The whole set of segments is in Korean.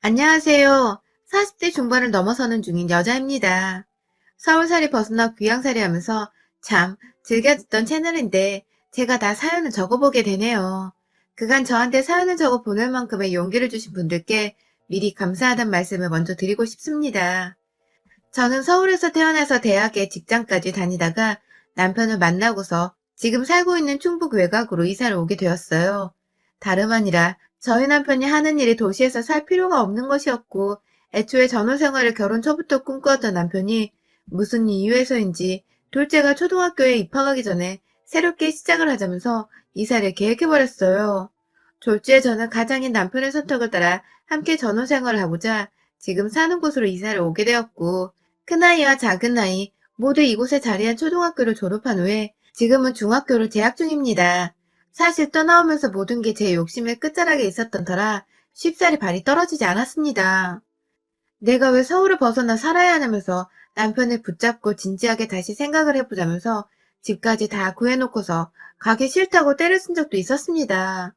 안녕하세요. 40대 중반을 넘어서는 중인 여자입니다. 서울살이 벗어나 귀향살이 하면서 참 즐겨 듣던 채널인데 제가 다 사연을 적어보게 되네요. 그간 저한테 사연을 적어 보낼 만큼의 용기를 주신 분들께 미리 감사하다는 말씀을 먼저 드리고 싶습니다. 저는 서울에서 태어나서 대학에 직장까지 다니다가 남편을 만나고서 지금 살고 있는 충북 외곽으로 이사를 오게 되었어요. 다름 아니라 저희 남편이 하는 일이 도시에서 살 필요가 없는 것이었고 애초에 전원 생활을 결혼 초부터 꿈꾸었던 남편이 무슨 이유에서인지 둘째가 초등학교에 입학하기 전에 새롭게 시작을 하자면서 이사를 계획해버렸어요. 졸지에 저는 가장인 남편의 선택을 따라 함께 전원 생활을 하고자 지금 사는 곳으로 이사를 오게 되었고 큰아이와 작은아이 모두 이곳에 자리한 초등학교를 졸업한 후에 지금은 중학교를 재학 중입니다. 사실 떠나오면서 모든 게 제 욕심의 끝자락에 있었던 터라 쉽사리 발이 떨어지지 않았습니다. 내가 왜 서울을 벗어나 살아야 하냐면서 남편을 붙잡고 진지하게 다시 생각을 해보자면서 집까지 다 구해놓고서 가기 싫다고 때를 쓴 적도 있었습니다.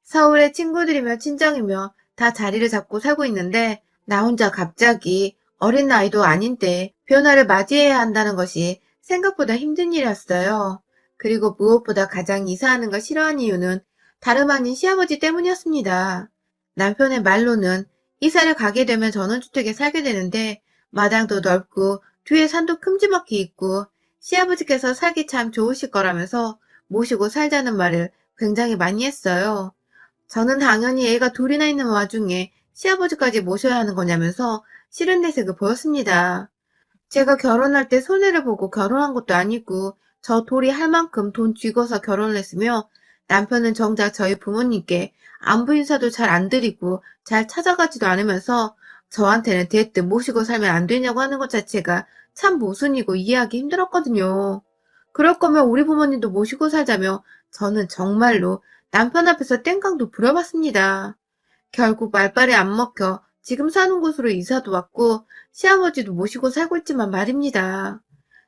서울에 친구들이며 친정이며 다 자리를 잡고 살고 있는데 나 혼자 갑자기 어린 나이도 아닌데 변화를 맞이해야 한다는 것이 생각보다 힘든 일이었어요. 그리고 무엇보다 가장 이사하는 걸 싫어하는 이유는 다름 아닌 시아버지 때문이었습니다. 남편의 말로는 이사를 가게 되면 전원주택에 살게 되는데 마당도 넓고 뒤에 산도 큼지막히 있고 시아버지께서 살기 참 좋으실 거라면서 모시고 살자는 말을 굉장히 많이 했어요. 저는 당연히 애가 둘이나 있는 와중에 시아버지까지 모셔야 하는 거냐면서 싫은 내색을 보였습니다. 제가 결혼할 때 손해를 보고 결혼한 것도 아니고 저 돌이 할 만큼 돈 쥐고서 결혼을 했으며 남편은 정작 저희 부모님께 안부 인사도 잘 안 드리고 잘 찾아가지도 않으면서 저한테는 대뜸 모시고 살면 안 되냐고 하는 것 자체가 참 모순이고 이해하기 힘들었거든요. 그럴 거면 우리 부모님도 모시고 살자며 저는 정말로 남편 앞에서 땡깡도 부려봤습니다. 결국 말빨이 안 먹혀 지금 사는 곳으로 이사도 왔고 시아버지도 모시고 살고 있지만 말입니다.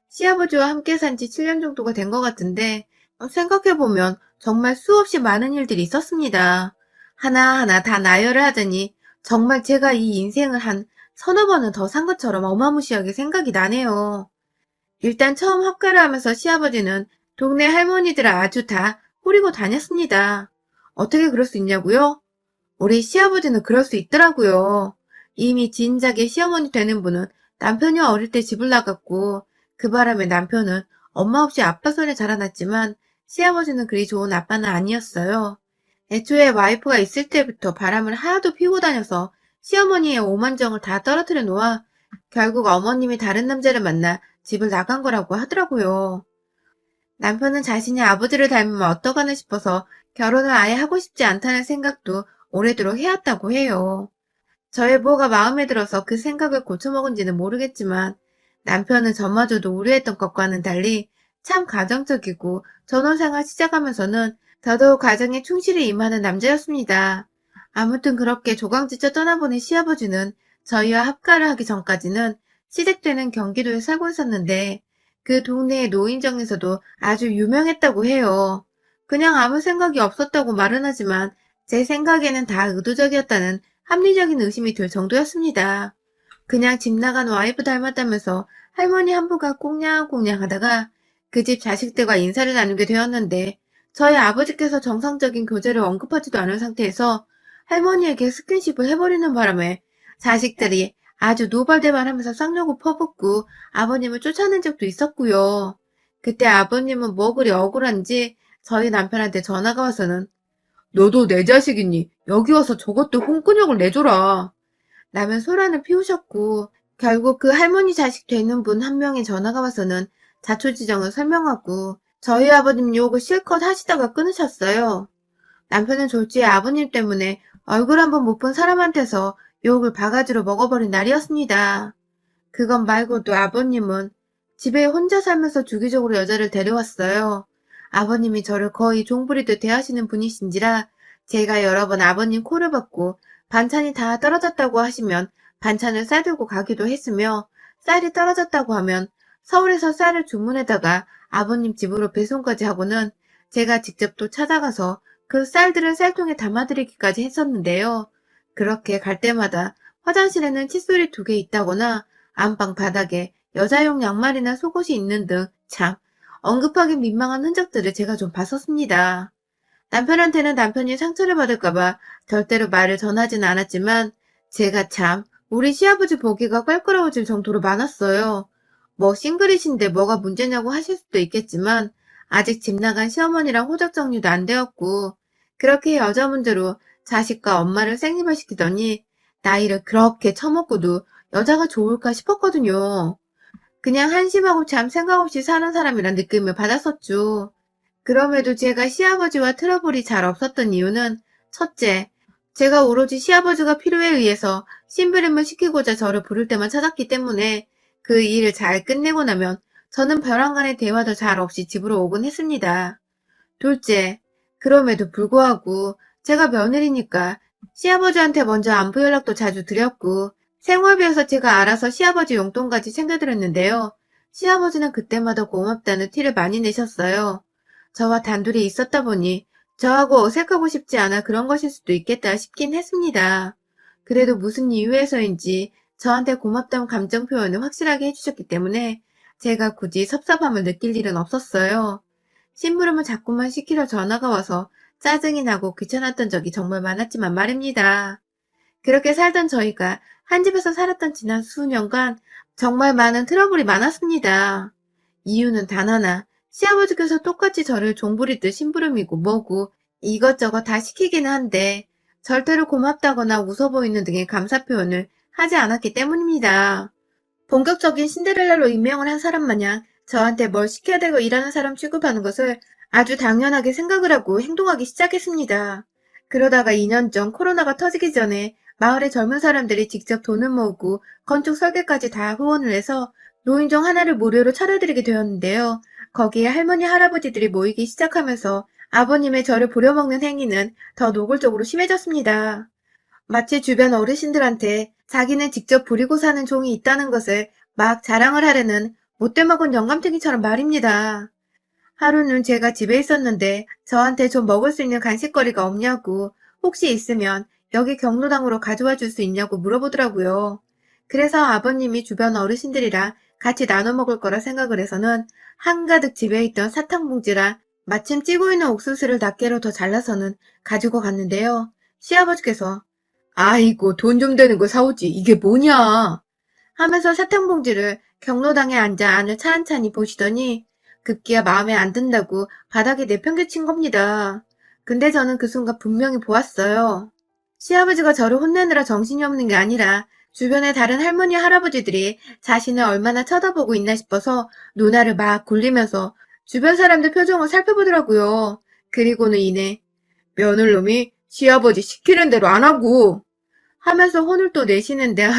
시아버지와 함께 산지 7년 정도가 된 것 같은데 생각해보면 정말 수없이 많은 일들이 있었습니다. 하나하나 다 나열을 하자니 정말 제가 이 인생을 한 서너 번은 더 산 것처럼 어마무시하게 생각이 나네요. 일단 처음 합가를 하면서 시아버지는 동네 할머니들을 아주 다 후리고 다녔습니다. 어떻게 그럴 수 있냐고요? 우리 시아버지는 그럴 수 있더라고요. 이미 진작에 시어머니 되는 분은 남편이 어릴 때 집을 나갔고 그 바람에 남편은 엄마 없이 아빠 손에 자라났지만 시아버지는 그리 좋은 아빠는 아니었어요. 애초에 와이프가 있을 때부터 바람을 하나도 피우고 다녀서 시어머니의 오만정을 다 떨어뜨려 놓아 결국 어머님이 다른 남자를 만나 집을 나간 거라고 하더라고요. 남편은 자신이 아버지를 닮으면 어떡하나 싶어서 결혼을 아예 하고 싶지 않다는 생각도 오래도록 해왔다고 해요. 저의 뭐가 마음에 들어서 그 생각을 고쳐먹은지는 모르겠지만 남편은 저마저도 우려했던 것과는 달리 참 가정적이고 전원생활 시작하면서는 더더욱 가정에 충실히 임하는 남자였습니다. 아무튼 그렇게 조강지쳐 떠나보낸 시아버지는 저희와 합가를 하기 전까지는 시댁되는 경기도에 살고 있었는데 그 동네의 노인정에서도 아주 유명했다고 해요. 그냥 아무 생각이 없었다고 말은 하지만 제 생각에는 다 의도적이었다는 합리적인 의심이 들 정도였습니다. 그냥 집 나간 와이프 닮았다면서 할머니 한 분과 꽁냥꽁냥 하다가 그 집 자식들과 인사를 나누게 되었는데 저희 아버지께서 정상적인 교제를 언급하지도 않은 상태에서 할머니에게 스킨십을 해버리는 바람에 자식들이 아주 노발대발하면서 쌍욕을 퍼붓고 아버님을 쫓아낸 적도 있었고요. 그때 아버님은 뭐 그리 억울한지 저희 남편한테 전화가 와서는 너도 내 자식이니 여기 와서 저것도 홍근육을 내줘라 라면 소란을 피우셨고 결국 그 할머니 자식 되는 분 한 명의 전화가 와서는 자초지정을 설명하고 저희 아버님 욕을 실컷 하시다가 끊으셨어요. 남편은 졸지에 아버님 때문에 얼굴 한번 못 본 사람한테서 욕을 바가지로 먹어버린 날이었습니다. 그것 말고도 아버님은 집에 혼자 살면서 주기적으로 여자를 데려왔어요. 아버님이 저를 거의 종부리듯 대하시는 분이신지라 제가 여러 번 아버님 코를 받고 반찬이 다 떨어졌다고 하시면 반찬을 싸들고 가기도 했으며 쌀이 떨어졌다고 하면 서울에서 쌀을 주문해다가 아버님 집으로 배송까지 하고는 제가 직접 또 찾아가서 그 쌀들을 쌀통에 담아드리기까지 했었는데요. 그렇게 갈 때마다 화장실에는 칫솔이 2개 있다거나 안방 바닥에 여자용 양말이나 속옷이 있는 등 참 언급하기 민망한 흔적들을 제가 좀 봤었습니다. 남편한테는 남편이 상처를 받을까봐 절대로 말을 전하지는 않았지만 제가 참 우리 시아버지 보기가 껄끄러워질 정도로 많았어요. 뭐 싱글이신데 뭐가 문제냐고 하실 수도 있겠지만 아직 집 나간 시어머니랑 호적 정리도 안 되었고 그렇게 여자 문제로 자식과 엄마를 생리발시키더니 나이를 그렇게 처먹고도 여자가 좋을까 싶었거든요. 그냥 한심하고 참 생각 없이 사는 사람이란 느낌을 받았었죠. 그럼에도 제가 시아버지와 트러블이 잘 없었던 이유는 첫째, 제가 오로지 시아버지가 필요에 의해서 심부름을 시키고자 저를 부를 때만 찾았기 때문에 그 일을 잘 끝내고 나면 저는 벼랑 간의 대화도 잘 없이 집으로 오곤 했습니다. 둘째, 그럼에도 불구하고 제가 며느리니까 시아버지한테 먼저 안부 연락도 자주 드렸고 생활비여서 제가 알아서 시아버지 용돈까지 챙겨드렸는데요. 시아버지는 그때마다 고맙다는 티를 많이 내셨어요. 저와 단둘이 있었다 보니 저하고 어색하고 싶지 않아 그런 것일 수도 있겠다 싶긴 했습니다. 그래도 무슨 이유에서인지 저한테 고맙다는 감정 표현을 확실하게 해주셨기 때문에 제가 굳이 섭섭함을 느낄 일은 없었어요. 심부름을 자꾸만 시키려 전화가 와서 짜증이 나고 귀찮았던 적이 정말 많았지만 말입니다. 그렇게 살던 저희가 한 집에서 살았던 지난 수년간 정말 많은 트러블이 많았습니다. 이유는 단 하나, 시아버지께서 똑같이 저를 종부리듯 심부름이고 뭐고 이것저것 다 시키기는 한데 절대로 고맙다거나 웃어 보이는 등의 감사 표현을 하지 않았기 때문입니다. 본격적인 신데렐라로 임명을 한 사람 마냥 저한테 뭘 시켜야 되고 일하는 사람 취급하는 것을 아주 당연하게 생각을 하고 행동하기 시작했습니다. 그러다가 2년 전 코로나가 터지기 전에 마을의 젊은 사람들이 직접 돈을 모으고 건축 설계까지 다 후원을 해서 노인정 하나를 무료로 차려드리게 되었는데요. 거기에 할머니 할아버지들이 모이기 시작하면서 아버님의 저를 부려먹는 행위는 더 노골적으로 심해졌습니다. 마치 주변 어르신들한테 자기는 직접 부리고 사는 종이 있다는 것을 막 자랑을 하려는 못돼 먹은 영감탱이처럼 말입니다. 하루는 제가 집에 있었는데 저한테 좀 먹을 수 있는 간식거리가 없냐고 혹시 있으면 여기 경로당으로 가져와 줄 수 있냐고 물어보더라고요. 그래서 아버님이 주변 어르신들이랑 같이 나눠 먹을 거라 생각을 해서는 한가득 집에 있던 사탕 봉지랑 마침 찌고 있는 옥수수를 낱개로 더 잘라서는 가지고 갔는데요. 시아버지께서 아이고 돈 좀 되는 거 사오지 이게 뭐냐 하면서 사탕 봉지를 경로당에 앉아 안을 찬찬히 보시더니 급기야 마음에 안 든다고 바닥에 내팽개친 겁니다. 근데 저는 그 순간 분명히 보았어요. 시아버지가 저를 혼내느라 정신이 없는 게 아니라 주변의 다른 할머니 할아버지들이 자신을 얼마나 쳐다보고 있나 싶어서 눈알을 막 굴리면서 주변 사람들 표정을 살펴보더라고요. 그리고는 이내 며느놈이 시아버지 시키는 대로 안 하고 하면서 혼을 또 내시는데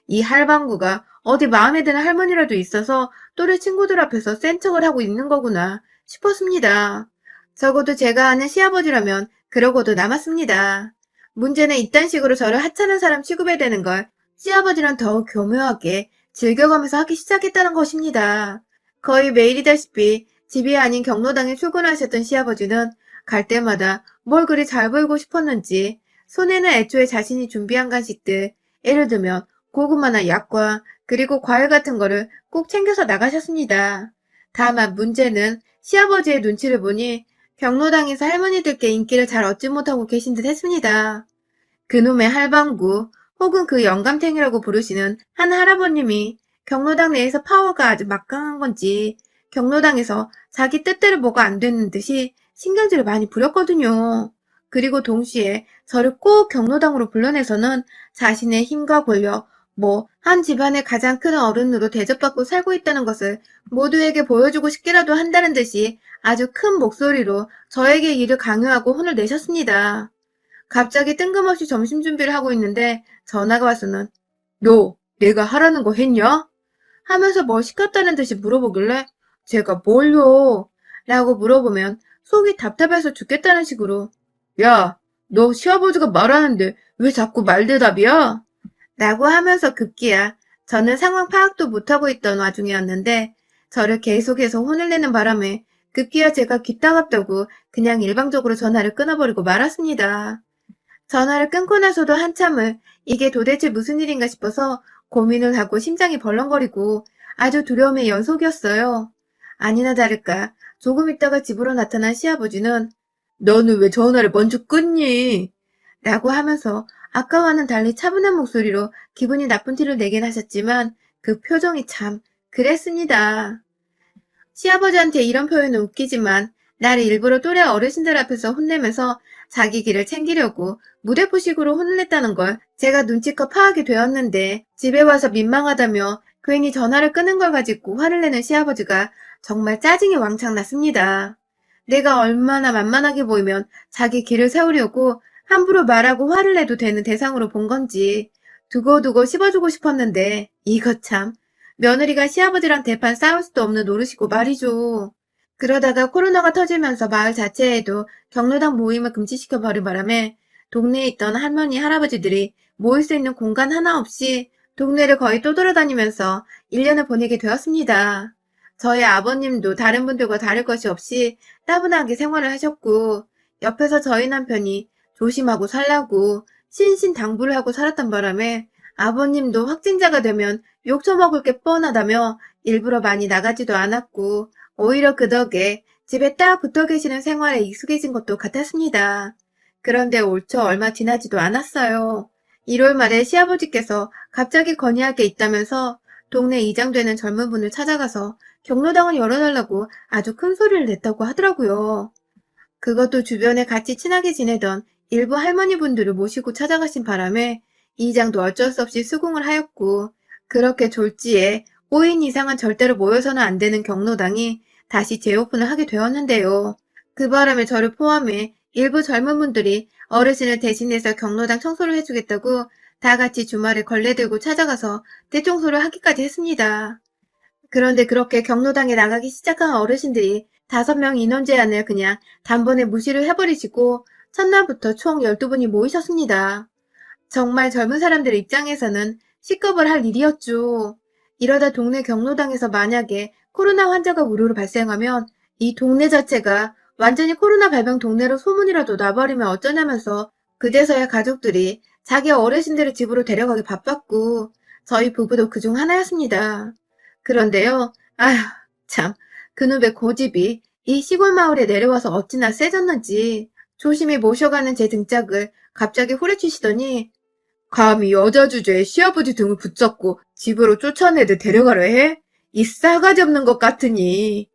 이 할방구가 어디 마음에 드는 할머니라도 있어서 또래 친구들 앞에서 센 척을 하고 있는 거구나 싶었습니다. 적어도 제가 아는 시아버지라면 그러고도 남았습니다. 문제는 이딴 식으로 저를 하찮은 사람 취급해야 되는 걸 시아버지랑 더욱 교묘하게 즐겨가면서 하기 시작했다는 것입니다. 거의 매일이다시피 집이 아닌 경로당에 출근하셨던 시아버지는 갈 때마다 뭘 그리 잘 보이고 싶었는지 손에는 애초에 자신이 준비한 간식들, 예를 들면 고구마나 약과 그리고 과일 같은 거를 꼭 챙겨서 나가셨습니다. 다만 문제는 시아버지의 눈치를 보니 경로당에서 할머니들께 인기를 잘 얻지 못하고 계신 듯 했습니다. 그놈의 할방구 혹은 그 영감탱이라고 부르시는 한 할아버님이 경로당 내에서 파워가 아주 막강한 건지 경로당에서 자기 뜻대로 뭐가 안 되는 듯이 신경질을 많이 부렸거든요. 그리고 동시에 저를 꼭 경로당으로 불러내서는 자신의 힘과 권력, 한 집안의 가장 큰 어른으로 대접받고 살고 있다는 것을 모두에게 보여주고 싶기라도 한다는 듯이 아주 큰 목소리로 저에게 이를 강요하고 혼을 내셨습니다. 갑자기 뜬금없이 점심 준비를 하고 있는데 전화가 와서는 너 내가 하라는 거 했냐? 하면서 뭘 시켰다는 듯이 물어보길래 제가 뭘요? 라고 물어보면 속이 답답해서 죽겠다는 식으로 야, 너 시아버지가 말하는데 왜 자꾸 말대답이야? 라고 하면서 급기야 저는 상황 파악도 못하고 있던 와중이었는데 저를 계속해서 혼을 내는 바람에 급기야 제가 귀 따갑다고 그냥 일방적으로 전화를 끊어버리고 말았습니다. 전화를 끊고 나서도 한참을 이게 도대체 무슨 일인가 싶어서 고민을 하고 심장이 벌렁거리고 아주 두려움의 연속이었어요. 아니나 다를까 조금 있다가 집으로 나타난 시아버지는 너는 왜 전화를 먼저 끊니? 라고 하면서 아까와는 달리 차분한 목소리로 기분이 나쁜 티를 내긴 하셨지만 그 표정이 참 그랬습니다. 시아버지한테 이런 표현은 웃기지만 나를 일부러 또래 어르신들 앞에서 혼내면서 자기 길을 챙기려고 무대포식으로 혼을 냈다는 걸 제가 눈치껏 파악이 되었는데 집에 와서 민망하다며 괜히 전화를 끄는 걸 가지고 화를 내는 시아버지가 정말 짜증이 왕창 났습니다. 내가 얼마나 만만하게 보이면 자기 길을 세우려고 함부로 말하고 화를 내도 되는 대상으로 본 건지 두고두고 씹어주고 싶었는데 이거 참 며느리가 시아버지랑 대판 싸울 수도 없는 노릇이고 말이죠. 그러다가 코로나가 터지면서 마을 자체에도 경로당 모임을 금지시켜버린 바람에 동네에 있던 할머니, 할아버지들이 모일 수 있는 공간 하나 없이 동네를 거의 떠돌아다니면서 1년을 보내게 되었습니다. 저희 아버님도 다른 분들과 다를 것이 없이 따분하게 생활을 하셨고 옆에서 저희 남편이 조심하고 살라고 신신당부를 하고 살았던 바람에 아버님도 확진자가 되면 욕 처먹을 게 뻔하다며 일부러 많이 나가지도 않았고 오히려 그 덕에 집에 딱 붙어 계시는 생활에 익숙해진 것도 같았습니다. 그런데 올 초 얼마 지나지도 않았어요. 1월 말에 시아버지께서 갑자기 건의할 게 있다면서 동네 이장되는 젊은 분을 찾아가서 경로당을 열어달라고 아주 큰 소리를 냈다고 하더라고요. 그것도 주변에 같이 친하게 지내던 일부 할머니분들을 모시고 찾아가신 바람에 이장도 어쩔 수 없이 수긍을 하였고 그렇게 졸지에 5인 이상은 절대로 모여서는 안 되는 경로당이 다시 재오픈을 하게 되었는데요. 그 바람에 저를 포함해 일부 젊은 분들이 어르신을 대신해서 경로당 청소를 해주겠다고 다 같이 주말에 걸레 들고 찾아가서 대청소를 하기까지 했습니다. 그런데 그렇게 경로당에 나가기 시작한 어르신들이 5명 인원 제한을 그냥 단번에 무시를 해버리시고 첫날부터 총 12분이 모이셨습니다. 정말 젊은 사람들 입장에서는 식겁을 할 일이었죠. 이러다 동네 경로당에서 만약에 코로나 환자가 우르르 발생하면 이 동네 자체가 완전히 코로나 발병 동네로 소문이라도 나버리면 어쩌냐면서 그제서야 가족들이 자기 어르신들을 집으로 데려가기 바빴고 저희 부부도 그중 하나였습니다. 그런데요, 아휴, 참, 그놈의 고집이 이 시골 마을에 내려와서 어찌나 세졌는지 조심히 모셔가는 제 등짝을 갑자기 후려치시더니 감히 여자 주제에 시아버지 등을 붙잡고 집으로 쫓아내듯 데려가려 해? 이 싸가지 없는 것 같으니.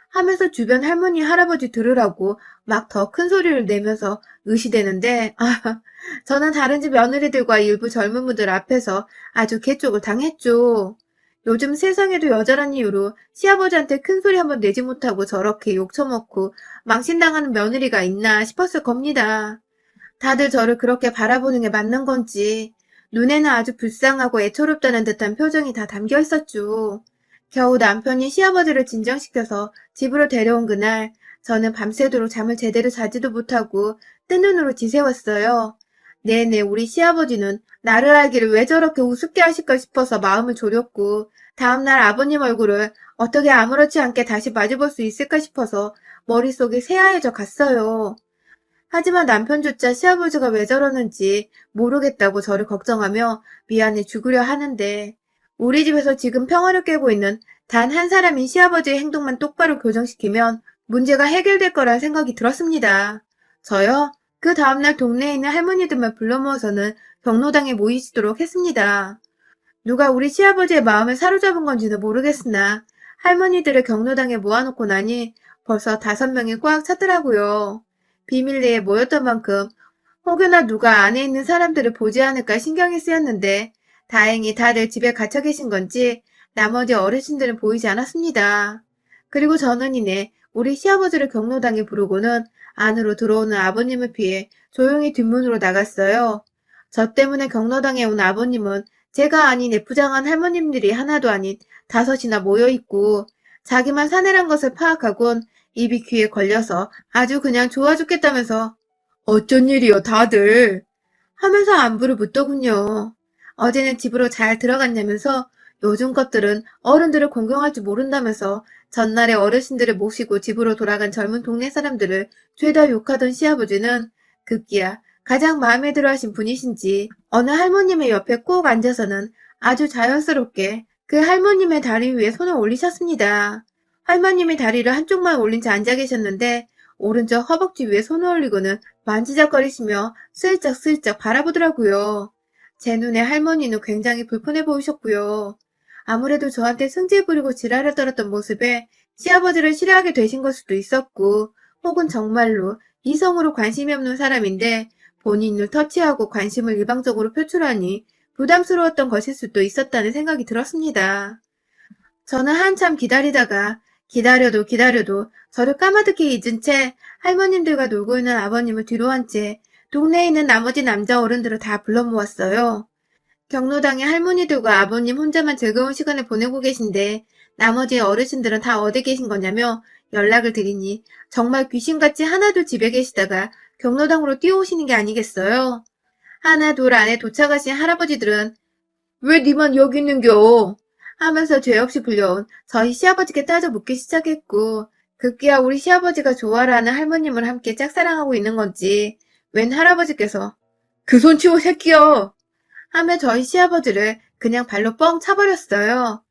하면서 주변 할머니, 할아버지 들으라고 막 더 큰 소리를 내면서 의시대는데, 저는 다른 집 며느리들과 일부 젊은 분들 앞에서 아주 개쪽을 당했죠. 요즘 세상에도 여자란 이유로 시아버지한테 큰 소리 한번 내지 못하고 저렇게 욕 처먹고 망신당하는 며느리가 있나 싶었을 겁니다. 다들 저를 그렇게 바라보는 게 맞는 건지 눈에는 아주 불쌍하고 애처롭다는 듯한 표정이 다 담겨 있었죠. 겨우 남편이 시아버지를 진정시켜서 집으로 데려온 그날 저는 밤새도록 잠을 제대로 자지도 못하고 뜬 눈으로 지새웠어요. 네네 우리 시아버지는 나를 알기를 왜 저렇게 우습게 하실까 싶어서 마음을 졸였고 다음날 아버님 얼굴을 어떻게 아무렇지 않게 다시 마주볼 수 있을까 싶어서 머릿속이 새하얘져 갔어요. 하지만 남편조차 시아버지가 왜 저러는지 모르겠다고 저를 걱정하며 미안해 죽으려 하는데 우리 집에서 지금 평화를 깨고 있는 단 한 사람인 시아버지의 행동만 똑바로 교정시키면 문제가 해결될 거란 생각이 들었습니다. 저요? 그 다음날 동네에 있는 할머니들만 불러 모아서는 경로당에 모이시도록 했습니다. 누가 우리 시아버지의 마음을 사로잡은 건지는 모르겠으나 할머니들을 경로당에 모아놓고 나니 벌써 5명이 꽉 찼더라고요. 비밀리에 모였던 만큼 혹여나 누가 안에 있는 사람들을 보지 않을까 신경이 쓰였는데 다행히 다들 집에 갇혀 계신 건지 나머지 어르신들은 보이지 않았습니다. 그리고 저는 이내 우리 시아버지를 경로당에 부르고는 안으로 들어오는 아버님을 피해 조용히 뒷문으로 나갔어요. 저 때문에 경로당에 온 아버님은 제가 아닌 애프장한 할머님들이 하나도 아닌 5이나 모여있고 자기만 사내란 것을 파악하곤 입이 귀에 걸려서 아주 그냥 좋아 죽겠다면서 어쩐 일이요 다들 하면서 안부를 묻더군요. 어제는 집으로 잘 들어갔냐면서 요즘 것들은 어른들을 공경할 줄 모른다면서 전날에 어르신들을 모시고 집으로 돌아간 젊은 동네 사람들을 죄다 욕하던 시아버지는 급기야 가장 마음에 들어 하신 분이신지 어느 할머님의 옆에 꼭 앉아서는 아주 자연스럽게 그 할머님의 다리 위에 손을 올리셨습니다. 할머님이 다리를 한쪽만 올린 채 앉아 계셨는데 오른쪽 허벅지 위에 손을 올리고는 만지작거리시며 슬쩍슬쩍 바라보더라고요. 제 눈에 할머니는 굉장히 불편해 보이셨고요. 아무래도 저한테 승질 부리고 지랄을 떨었던 모습에 시아버지를 싫어하게 되신 걸 수도 있었고, 혹은 정말로 이성으로 관심이 없는 사람인데 본인을 터치하고 관심을 일방적으로 표출하니 부담스러웠던 것일 수도 있었다는 생각이 들었습니다. 저는 한참 기다리다가 기다려도 저를 까마득히 잊은 채 할머님들과 놀고 있는 아버님을 뒤로 한 채 동네에 있는 나머지 남자 어른들을 다 불러 모았어요. 경로당에 할머니들과 아버님 혼자만 즐거운 시간을 보내고 계신데 나머지 어르신들은 다 어디 계신 거냐며 연락을 드리니 정말 귀신같이 하나둘 집에 계시다가 경로당으로 뛰어오시는 게 아니겠어요? 하나 둘 안에 도착하신 할아버지들은 왜 니만 여기 있는겨? 하면서 죄 없이 불려온 저희 시아버지께 따져 묻기 시작했고 급기야 우리 시아버지가 좋아라 하는 할머님을 함께 짝사랑하고 있는 건지 웬 할아버지께서 그 손 치워 새끼야! 하며 저희 시아버지를 그냥 발로 뻥 차버렸어요.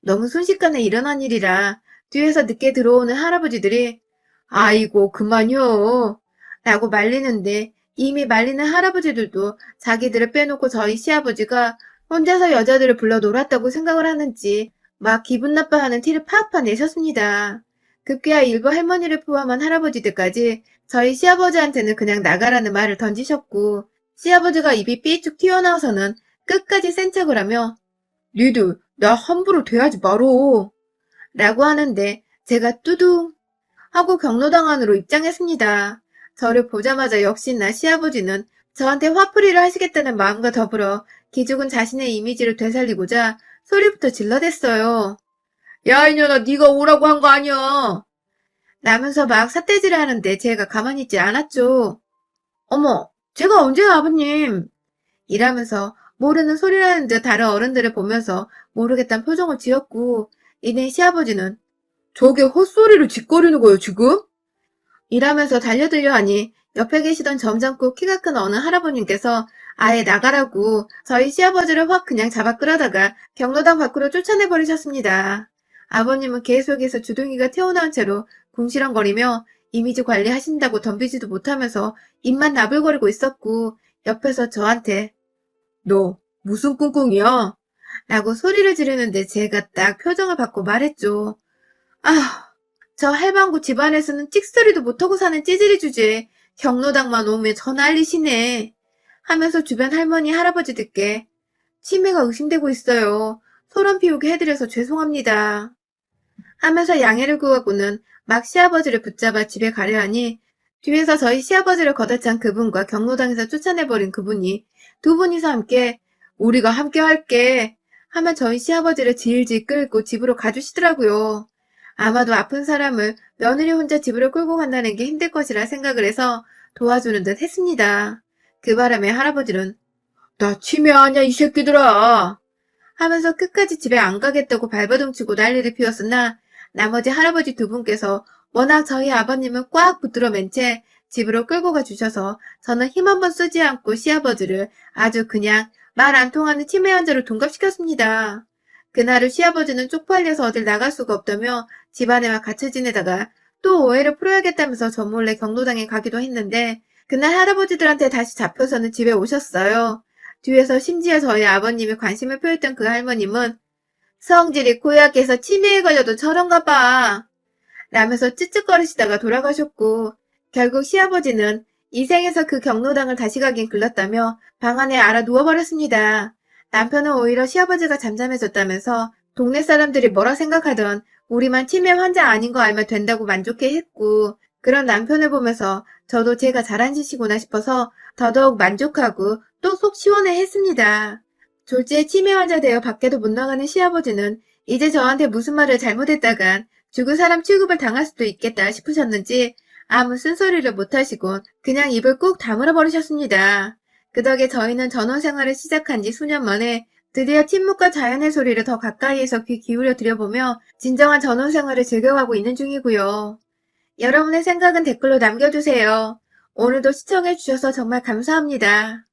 너무 순식간에 일어난 일이라 뒤에서 늦게 들어오는 할아버지들이 아이고 그만요 라고 말리는데 이미 말리는 할아버지들도 자기들을 빼놓고 저희 시아버지가 혼자서 여자들을 불러 놀았다고 생각을 하는지 막 기분 나빠하는 티를 팍팍 내셨습니다. 급기야 일부 할머니를 포함한 할아버지들까지 저희 시아버지한테는 그냥 나가라는 말을 던지셨고 시아버지가 입이 삐쭉 튀어나와서는 끝까지 센 척을 하며 니들 나 함부로 대하지 말어 라고 하는데 제가 뚜둥 하고 경로당 안으로 입장했습니다. 저를 보자마자 역시나 시아버지는 저한테 화풀이를 하시겠다는 마음과 더불어 기죽은 자신의 이미지를 되살리고자 소리부터 질러댔어요. 야 이년아 네가 오라고 한 거 아니야. 라면서 막 삿대질을 하는데 제가 가만히 있지 않았죠. 어머 제가 언제요 아버님. 이라면서 모르는 소리라는 듯 다른 어른들을 보면서 모르겠다는 표정을 지었고 이내 시아버지는 저게 헛소리를 짓거리는 거예요 지금? 이라면서 달려들려 하니 옆에 계시던 점잖고 키가 큰 어느 할아버님께서 아예 나가라고 저희 시아버지를 확 그냥 잡아 끌어다가 경로당 밖으로 쫓아내버리셨습니다. 아버님은 계속해서 주둥이가 튀어나온 채로 궁시렁거리며 이미지 관리하신다고 덤비지도 못하면서 입만 나불거리고 있었고 옆에서 저한테 너 무슨 꿍꿍이야? 라고 소리를 지르는데 제가 딱 표정을 받고 말했죠. 아, 저 할망구 집안에서는 찍소리도 못하고 사는 찌질이 주제에 경로당만 오면 저 난리시네. 하면서 주변 할머니 할아버지들께 치매가 의심되고 있어요. 소란 피우게 해드려서 죄송합니다. 하면서 양해를 구하고는 막 시아버지를 붙잡아 집에 가려 하니 뒤에서 저희 시아버지를 걷어찬 그분과 경로당에서 쫓아내버린 그분이 두 분이서 함께 우리가 함께 할게 하며 저희 시아버지를 질질 끌고 집으로 가주시더라고요. 아마도 아픈 사람을 며느리 혼자 집으로 끌고 간다는 게 힘들 것이라 생각을 해서 도와주는 듯 했습니다. 그 바람에 할아버지는 나 치매 아냐 이 새끼들아 하면서 끝까지 집에 안 가겠다고 발버둥치고 난리를 피웠으나 나머지 할아버지 두 분께서 워낙 저희 아버님은 꽉 붙들어 맨 채 집으로 끌고 가주셔서 저는 힘 한번 쓰지 않고 시아버지를 아주 그냥 말 안 통하는 치매 환자로 둔갑시켰습니다. 그날을 시아버지는 쪽팔려서 어딜 나갈 수가 없다며 집안에만 갇혀 지내다가 또 오해를 풀어야겠다면서 저 몰래 경로당에 가기도 했는데 그날 할아버지들한테 다시 잡혀서는 집에 오셨어요. 뒤에서 심지어 저희 아버님이 관심을 표했던 그 할머님은 성질이 고약해서 치매에 걸려도 저런가 봐 라면서 찌찌거리시다가 돌아가셨고 결국 시아버지는 이 생에서 그 경로당을 다시 가긴 글렀다며 방 안에 알아 누워버렸습니다. 남편은 오히려 시아버지가 잠잠해졌다면서 동네 사람들이 뭐라 생각하던 우리만 치매 환자 아닌 거 알면 된다고 만족해 했고 그런 남편을 보면서 저도 제가 잘한 짓이구나 싶어서 더더욱 만족하고 또 속 시원해 했습니다. 졸지에 치매 환자 되어 밖에도 못 나가는 시아버지는 이제 저한테 무슨 말을 잘못했다간 죽은 사람 취급을 당할 수도 있겠다 싶으셨는지 아무 쓴소리를 못하시고 그냥 입을 꾹 다물어 버리셨습니다. 그 덕에 저희는 전원생활을 시작한 지 수년 만에 드디어 침묵과 자연의 소리를 더 가까이에서 귀 기울여 들여보며 진정한 전원생활을 즐겨가고 있는 중이고요. 여러분의 생각은 댓글로 남겨주세요. 오늘도 시청해주셔서 정말 감사합니다.